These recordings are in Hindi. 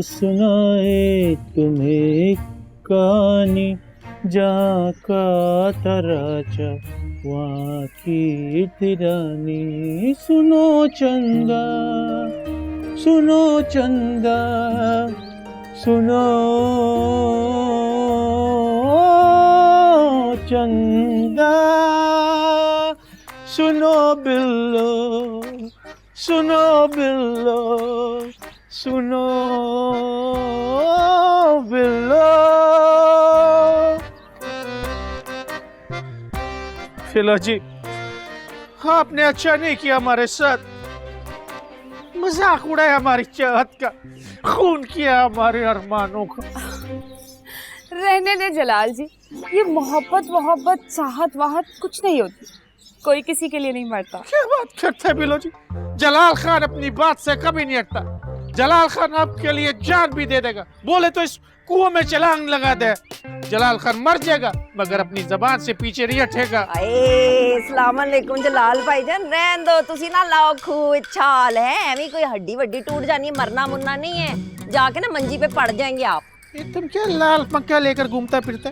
सुनाए तुम्हें कहानी, जहाँ का तराजा वहाँ की तिरानी। सुनो चंदा, सुनो चंदा, सुनो चंदा, सुनो बिल्लो, सुनो बिल्लो, सुनो बिल्लो। फिलो जी, आपने अच्छा नहीं किया हमारे साथ, मजाक उड़ाया हमारी चाहत का, खून किया हमारे अरमानों का। रहने दे जलाल जी, ये मोहब्बत मोहब्बत चाहत वाहत कुछ नहीं होती, कोई किसी के लिए नहीं मरता। क्या बात करते हैं बिलो जी, जलाल खान अपनी बात से कभी नहीं हटता। जलाल खान आपके लिए जान भी दे देगा, बोले तो इस कुएं में छलांग लगा दे। जलाल खान मर जाएगा मगर अपनी जबान से पीछे नहीं हटेगा। अस्सलाम वालेकुम जलाल भाईजान, रहन दो तुसी ना लाओ खूब छाल है, एवी कोई हड्डी वड्डी टूट जानी है, मरना मुरना नहीं है, जाके ना मंजी पे पड़ जाएंगे आप। ये तुम क्या लाल पक्का लेकर घूमता फिरता?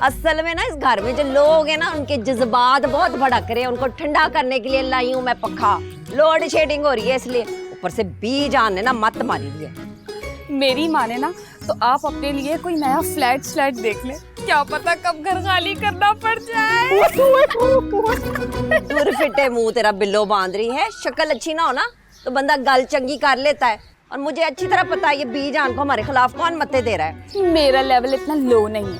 असल में ना इस घर में जो लोग हैं ना उनके जज्बात बहुत भड़क रहे हैं, उनको ठंडा करने के लिए लाई हूँ मैं पक्का। लोड शेडिंग हो रही है इसलिए, ऊपर से बीजान ने ना मत मारी है। मेरी माने ना तो आप अपने लिए कोई नया फ्लैट देख ले, क्या पता कब घर खाली करना पड़ जाए। दूर फिटे मुंह तेरा बिल्लो बांध रही है, शक्ल अच्छी ना हो ना तो बंदा गल चंगी कर लेता है, और मुझे अच्छी तरह पता है ये बीजान को हमारे खिलाफ कौन मत्ते दे रहा है। मेरा लेवल इतना लो नहीं है।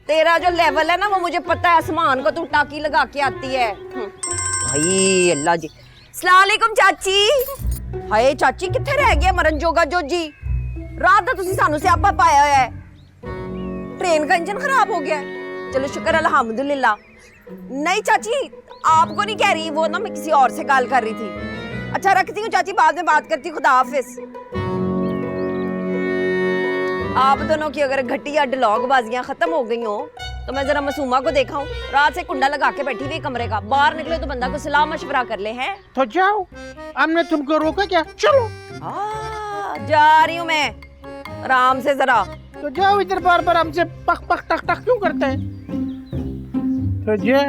तेरा जो लेवल है ना वो मुझे पता है, आसमान को तू टाकी लगा के आती है। भाई अल्लाह जी, अस्सलाम वालेकुम चाची। हाय चाची किथे रह गया मरन जोगा जोजी, रात दा तुसी सानू स्यापा पाया होया है, ट्रेन का इंजन खराब हो गया है। चलो शुक्र अल्हम्दुलिल्लाह। नहीं चाची आपको नहीं कह रही, वो ना मैं किसी और से कॉल कर रही थी। अच्छा रखती हूँ चाची, बाद में बात करती हूँ, खुदा हाफिज। आप दोनों की अगर घटिया डिलॉग बाजियां खत्म हो गई हो तो मैं जरा मासूमा को देखा हूँ, रात से कुंडा लगा के बैठी हुई कमरे का, बाहर निकले तो बंदा को सलाह मशवरा कर ले। हैं तो जाओ, हमने तुमको रोका क्या? चलो। जा रही हूँ मैं, आराम से जरा। तो जाओ, इधर बार बार हमसे पक पक टक टक क्यों करते हैं? तो जा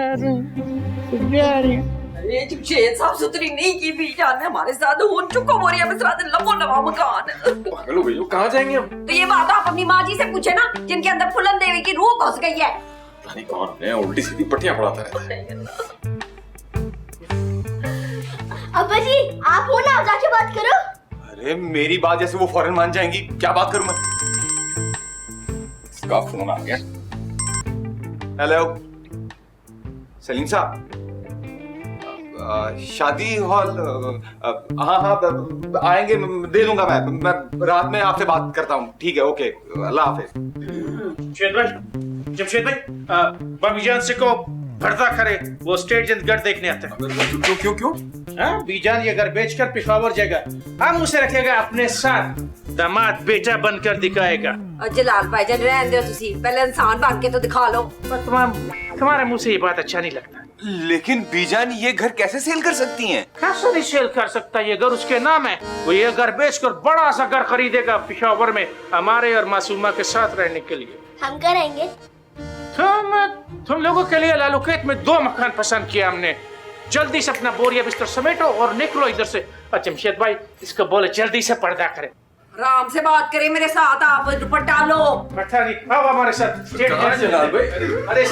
रही हूँ। ये जमशेद साफ सुथरी नहीं की बीजान ने हमारे साथ, हो चुका हो रही है मिसरा दिन लबो नवा मकान। पागल हो गई हो, कहाँ जाएंगे हम? तो ये बात आप अपनी माँ जी से पूछे ना, जिनके अंदर फुलन देवी की रूह घुस गई है। पता नहीं कौन है, उल्टी सीधी पट्टियां पढ़ाता रहता है। अब्बा जी आप हो ना, जाके बात करो। अरे मेरी बात जैसे वो फौरन मान जाएंगी, क्या बात करूं मैं? इसका फोन आ गया। हेलो सलीम साहब, शादी हॉल, हाँ हाँ आएंगे, दे दूंगा मैं रात में आपसे बात करता हूँ। ठीक है, ओके, अल्लाह हाफिज। जमशेद भाई, बीजान से को भरता करे, वो स्टेट जंदगढ़ देखने आते हैं। क्यों क्यों क्यों? बीजान ये घर बेचकर पिशावर जाएगा, हम उसे रखेगा अपने साथ, दामाद बेटा बनकर दिखाएगा। और जलाल भाईजान रहने दो तुसी, पहले इंसान बन के तो दिखा लो। पर तुम्हारे मुंह से ये बात अच्छा नहीं लगता। लेकिन बीजान ये घर कैसे सेल कर सकती हैं? कैसे नहीं सेल कर सकता, ये घर उसके नाम है, वो ये घर बेचकर बड़ा सा घर खरीदेगा पिशावर में, हमारे और मासूमा के साथ रहने के लिए। हम करेंगे। तुम लोगों के लिए लालूकेट में 2 मकान पसंद किया हमने, जल्दी से अपना बोरिया बिस्तर समेटो और निकलो इधर से। जमशेद भाई इसको बोले जल्दी से पर्दा करे, आराम से बात करें मेरे साथ, आप दुपट्टा लो। बैठा नहीं, आओ हमारे साथ। अरे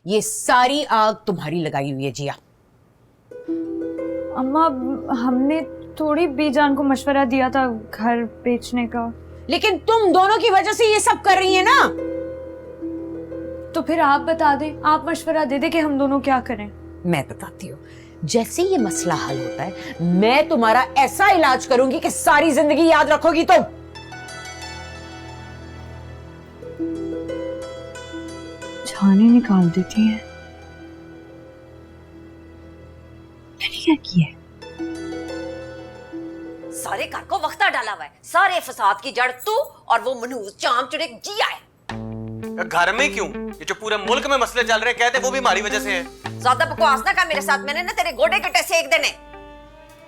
ये सारी आग तुम्हारी लगाई हुई है जिया। अम्मा हमने थोड़ी बीजान को मशवरा दिया था घर बेचने का। लेकिन तुम दोनों की वजह से ये सब कर रही है ना। तो फिर आप बता दें, आप मशवरा दे दे कि हम दोनों क्या करें। मैं बताती हूँ, जैसे ये मसला हल होता है मैं तुम्हारा ऐसा इलाज करूंगी कि सारी जिंदगी याद रखोगी तुम। जाने निकाल देती है। मैंने क्या किया? सारे घर को वक्ता डाला हुआ है, सारे फसाद की जड़ तू और वो मनूज चाम चुड़ैक जिया है। घर में क्यों? ये जो पूरे मुल्क में मसले चल रहे हैं, कहते वो भी हमारी वजह से है। ज्यादा बकवास ना कर मेरे साथ, मैंने ना तेरे गोडे कटे सेक देने।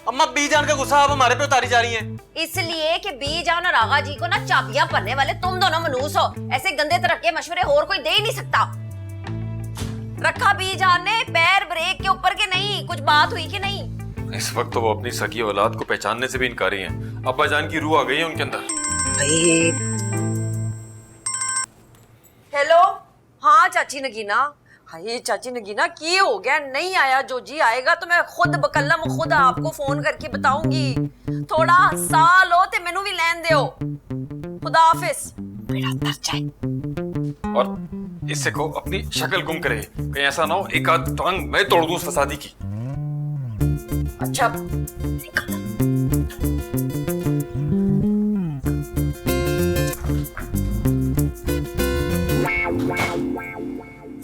अम्मा बीजान का गुस्सा अब हमारे पे उतारी जा रही है। इसलिए कि बीजान और आगा जी को ना चाबियां पढ़ने वाले तुम दोनों मनूस हो। ऐसे गंदे तरह के मशवरे और कोई दे ही नहीं सकता। रखा बीजान ने पैर ब्रेक के ऊपर के नहीं, कुछ बात हुई कि नहीं? इस वक्त तो वो अपनी सगी औलाद को पहचानने से भी इनकारी हैं। अब्बा जान की रूह आ गई है उनके अंदर। हेलो, हाँ चाची नगीना। हाय चाची नगीना, की हो गया? नहीं आया? जो जी आएगा तो मैं खुद बकलम खुद आपको फोन करके बताऊंगी। थोड़ा साल हो ते मैनू भी लैन दियो। खुदा हाफिज। बेड़ा तर जाए। और इससे को अपनी शक्ल गुम करे, कहीं ऐसा ना हो एक आध टांग मैं तोड़ दूं उस फसादी की। अच्छा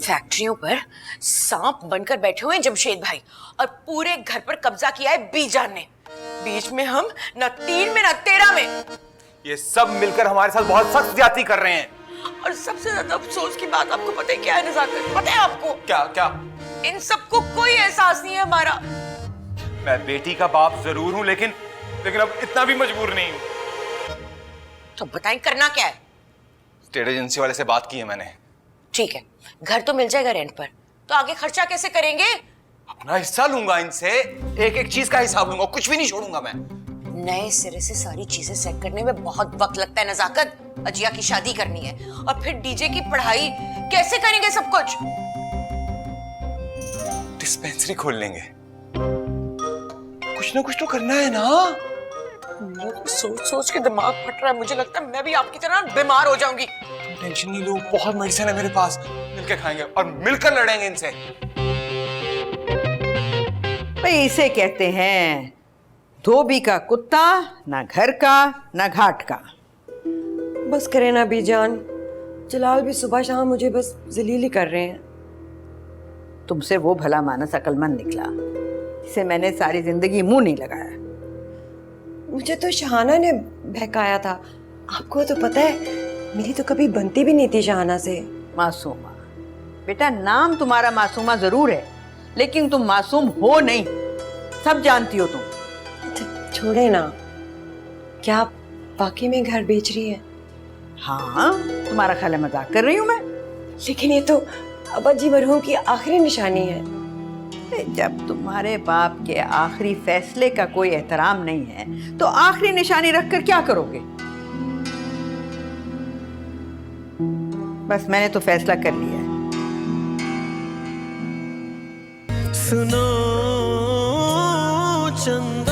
फैक्ट्रियों पर सांप बनकर बैठे हुए हैं जमशेद भाई, और पूरे घर पर कब्जा किया है बीजान ने। बीच में हम न 3 में न 13 में। ये सब मिलकर हमारे साथ बहुत सख्त ज्यादती कर रहे हैं। और सबसे ज्यादा अफसोस की बात आपको पता है क्या है नज़ाकत? पता है आपको क्या क्या? इन सबको कोई एहसास नहीं है हमारा। मैं बेटी का बाप जरूर हूं, लेकिन अब इतना भी मजबूर नहीं हूं। तो बताएं करना क्या है? स्टेट एजेंसी वाले से बात की है मैंने। ठीक है, घर तो मिल जाएगा रेंट पर, तो आगे खर्चा कैसे करेंगे? अपना हिस्सा लूंगा इनसे, एक एक चीज का हिसाब लूंगा, कुछ भी नहीं छोड़ूंगा मैं। नए सिरे से सारी चीजें सेट करने में बहुत वक्त लगता है नजाकत। अजिया की शादी करनी है और फिर डीजे की पढ़ाई, कैसे करेंगे सब कुछ? डिस्पेंसरी खोल लेंगे, कुछ ना कुछ तो करना है ना। मेरा तो सोच सोच के दिमाग फट रहा है। मुझे लगता है मैं भी आपकी तरह बीमार हो जाऊंगी। टेंशन नहीं लो, बहुत मेडिसिन है मेरे पास, मिलकर खाएंगे और मिलकर लड़ेंगे इनसे। भाई इसे कहते हैं धोबी का कुत्ता, ना घर का ना घाट का। बस करे ना बीजान, जलाल भी सुबह शाम मुझे बस जलील ही कर रहे हैं। तुमसे वो भला मानस अक्लमंद निकला, इसे मैंने सारी जिंदगी मुंह नहीं लगाया। मुझे तो शहाना ने बहकाया था। आपको तो पता है मेरी तो कभी बनती भी नहीं थी शहाना से। मासूमा बेटा, नाम तुम्हारा मासूमा जरूर है, लेकिन तुम मासूम हो नहीं, सब जानती हो तुम। छोड़े ना, क्या आप वाकई में घर बेच रही है? हाँ, तुम्हारा ख्याल है मजाक कर रही हूँ मैं? लेकिन ये तो अब्बा जी मरहूम की आखिरी निशानी है। जब तुम्हारे बाप के आखिरी फैसले का कोई एहतराम नहीं है तो आखिरी निशानी रखकर क्या करोगे? बस मैंने तो फैसला कर लिया है। सुनो चंदा